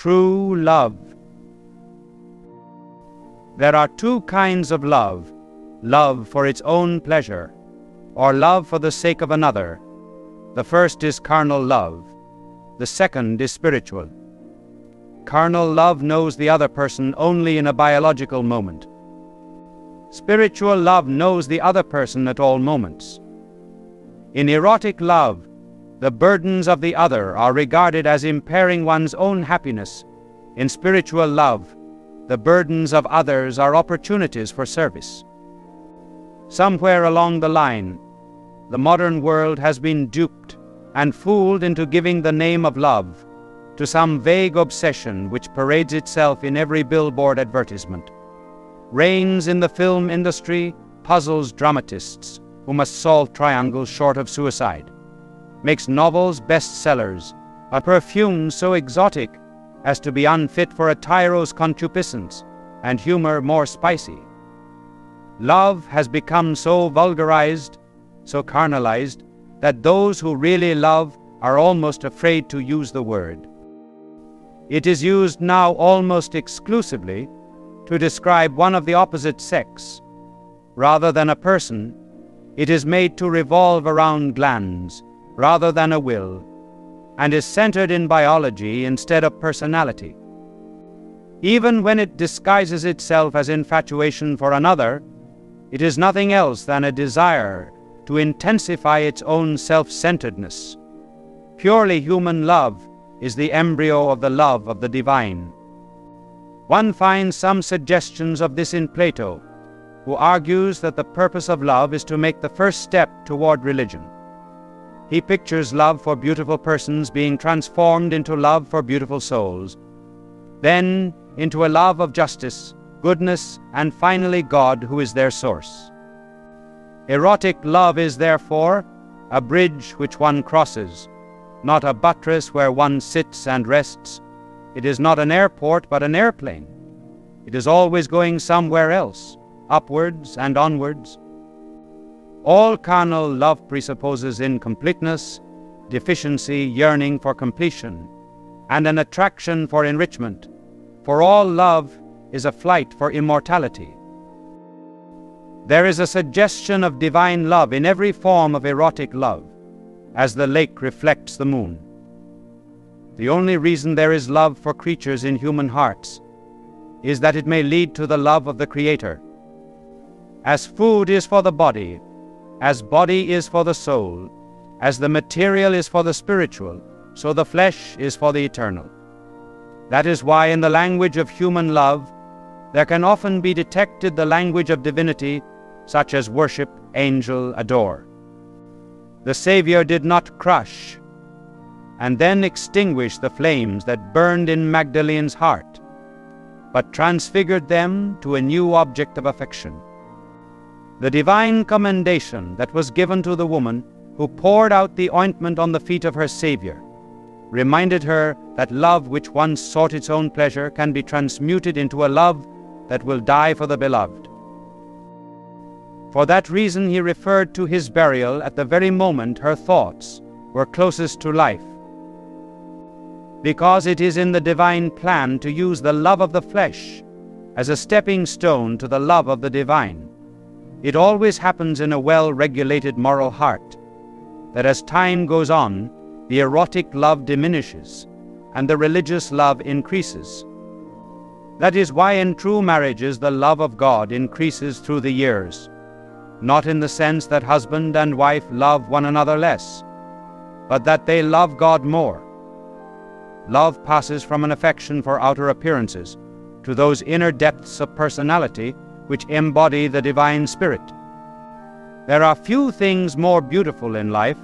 True love. There are two kinds of love: love for its own pleasure, or love for the sake of another. The first is carnal love. The second is spiritual. Carnal love knows the other person only in a biological moment. Spiritual love knows the other person at all moments. In erotic love, the burdens of the other are regarded as impairing one's own happiness. In spiritual love, the burdens of others are opportunities for service. Somewhere along the line, the modern world has been duped and fooled into giving the name of love to some vague obsession which parades itself in every billboard advertisement, reigns in the film industry, puzzles dramatists who must solve triangles short of suicide, makes novels bestsellers, a perfume so exotic as to be unfit for a tyro's concupiscence, and humor more spicy. Love has become so vulgarized, so carnalized, that those who really love are almost afraid to use the word. It is used now almost exclusively to describe one of the opposite sex. Rather than a person, it is made to revolve around glands rather than a will, and is centered in biology instead of personality. Even when it disguises itself as infatuation for another, it is nothing else than a desire to intensify its own self-centeredness. Purely human love is the embryo of the love of the divine. One finds some suggestions of this in Plato, who argues that the purpose of love is to make the first step toward religion. He pictures love for beautiful persons being transformed into love for beautiful souls, then into a love of justice, goodness, and finally God, who is their source. Erotic love is therefore a bridge which one crosses, not a buttress where one sits and rests. It is not an airport but an airplane. It is always going somewhere else, upwards and onwards. All carnal love presupposes incompleteness, deficiency, yearning for completion, and an attraction for enrichment, for all love is a flight for immortality. There is a suggestion of divine love in every form of erotic love, as the lake reflects the moon. The only reason there is love for creatures in human hearts is that it may lead to the love of the Creator. As food is for the body, as body is for the soul, as the material is for the spiritual, so the flesh is for the eternal. That is why in the language of human love, there can often be detected the language of divinity, such as worship, angel, adore. The Savior did not crush and then extinguish the flames that burned in Magdalene's heart, but transfigured them to a new object of affection. The divine commendation that was given to the woman who poured out the ointment on the feet of her Savior reminded her that love which once sought its own pleasure can be transmuted into a love that will die for the beloved. For that reason he referred to his burial at the very moment her thoughts were closest to life. Because it is in the divine plan to use the love of the flesh as a stepping stone to the love of the divine, it always happens in a well-regulated moral heart that as time goes on, the erotic love diminishes and the religious love increases. That is why in true marriages the love of God increases through the years, not in the sense that husband and wife love one another less, but that they love God more. Love passes from an affection for outer appearances to those inner depths of personality which embody the divine spirit. There are few things more beautiful in life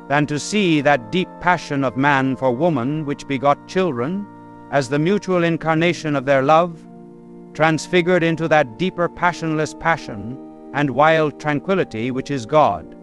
than to see that deep passion of man for woman which begot children as the mutual incarnation of their love, transfigured into that deeper passionless passion and wild tranquility which is God.